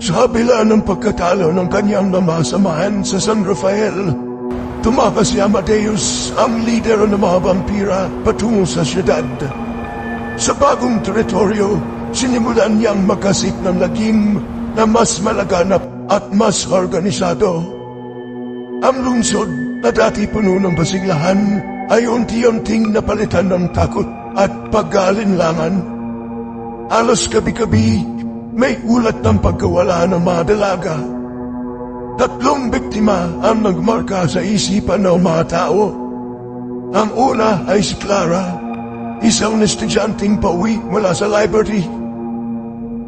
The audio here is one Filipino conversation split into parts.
Sa kabila ng pagkatalo ng kanyang namasamahan sa San Rafael, tumakas si Amadeus, ang lider ng mga vampira, patungo sa syudad. Sa bagong teritoryo, sinimulan niyang magkasip ng lagim na mas malaganap at mas organisado. Ang lungsod na dati puno ng pasiglahan ay unti-unting napalitan ng takot at pag-aalinlangan. Alos gabi-gabi, may ulat ng pagkawala ng mga dalaga. 3 biktima ang nagmarka sa isipan ng mga tao. Ang una ay si Clara, isang estudyanteng pauwi mula sa library.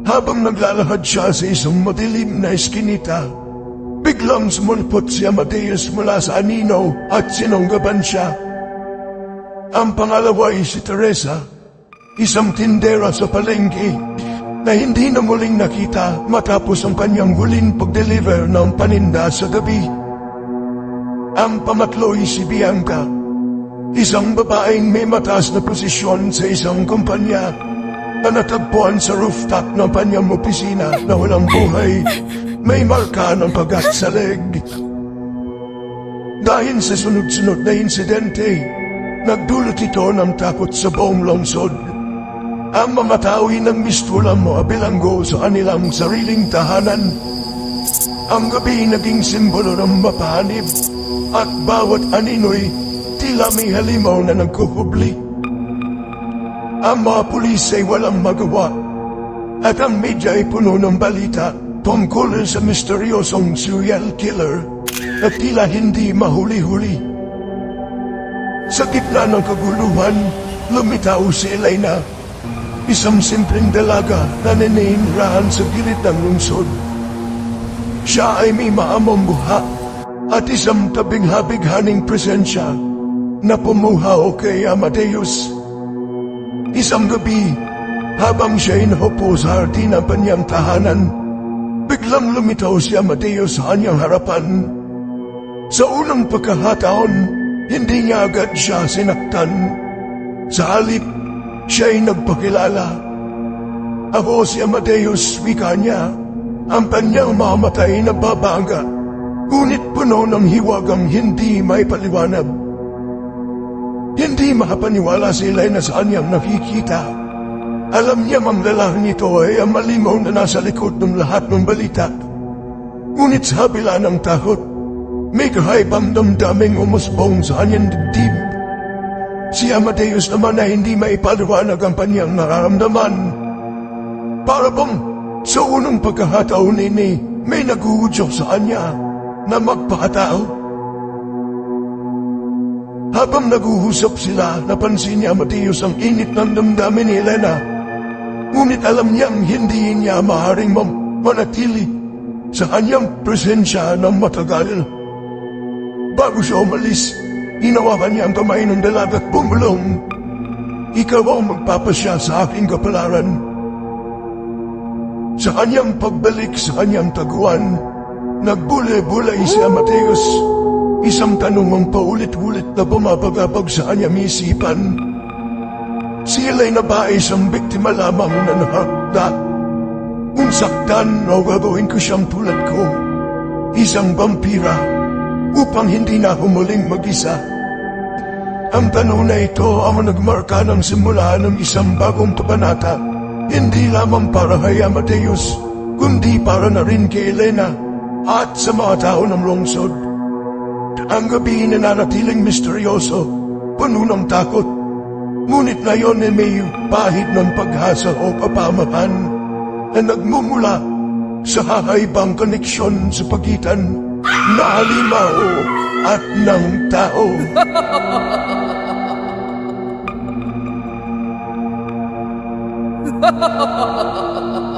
Habang naglalakad siya sa isang madilim na eskinita, biglang sumulpot si Amadeus mula sa anino at sinunggaban siya. Ang pangalawa ay si Teresa, isang tindera sa palengke na hindi na muling nakita matapos ang kanyang huling pag-deliver ng paninda sa gabi. Ang pangatlo ay si Bianca, isang babaeng may mataas na posisyon sa isang kumpanya na natagpuan sa rooftop ng kanyang opisina na walang buhay, may marka ng pagat sa leg. Dahil sa sunod-sunod na insidente, nagdulot ito ng takot sa buong lungsod. Ang mga tao ay nagmistulang mga bilanggo sa kanilang sariling tahanan. Ang gabi naging simbolo ng mapanib at bawat anino'y tila may halimaw na nagkuhubli. Ang mga pulis ay walang magawa at ang media ay puno ng balita tungkol sa misteryosong serial killer na tila hindi mahuli-huli. Sa gitna ng kaguluhan, lumitaw si Elena, isang simpleng dalaga na ninirahan sa gilid ng lungsod. Siya ay may maamong buha at isang tabing-habighaning presensya na pumuhaw kay Amadeus. Isang gabi, habang siya ay nahupo sa hardin ng kanyang tahanan, biglang lumitaw si Amadeus sa kanyang harapan. Sa unang pagkakataon, hindi niya agad siya sinaktan. Sa halip, siya ay nagpakilala. Ako si Amadeus, wika niya. Ang kanyang mamatay na babanga, ngunit puno ng hiwagang hindi may paliwanag. Hindi makapaniwala si Elena sa kanyang nakikita. Alam niya mang lalaking ito ay ang malimaw na nasa likod ng lahat ng balita. Ngunit sa kabila ng takot, may kahaibang damdaming umusbong sa kanyang dibdib. Si Amadeus naman ay hindi maipaliwanag ang kanyang nararamdaman. Para bang sa unang pagkakataon ini, may naguhudyok sa kanya na magpakatao. Habang naguhusap sila, napansin ni Amadeus ang init ng damdamin ni Elena. Ngunit alam niyang hindi niya maaaring manatili sa kanyang presensya ng matagal. Bago siya umalis, hinawakan niya ang kamay ng dalaga at bumulong. Ikaw ang magpapasya sa aking kapalaran. Sa kanyang pagbalik sa kanyang taguan, nagbule-bulay si Amadeus. Isang tanong ang paulit-ulit na bumabagabag sa kanyang isipan. Si Elena ba ay isang biktima lamang na nahakda? Kung saktan o gagawin ko siyang tulad ko, isang vampira, upang hindi na humuling mag-isa. Ang tanong na ito ang nagmarka ng simula ng isang bagong kabanata, hindi lamang para kay Amadeus, kundi para na rin kay Elena at sa mga tao ng lungsod. Ang gabi nananatiling misteryoso, puno ng takot, ngunit ngayon ay may pahid ng pag-asa o kapamahan na nagmumula sa kakaibang koneksyon sa pagitan na halimaw at ng tao. Ha ha ha ha!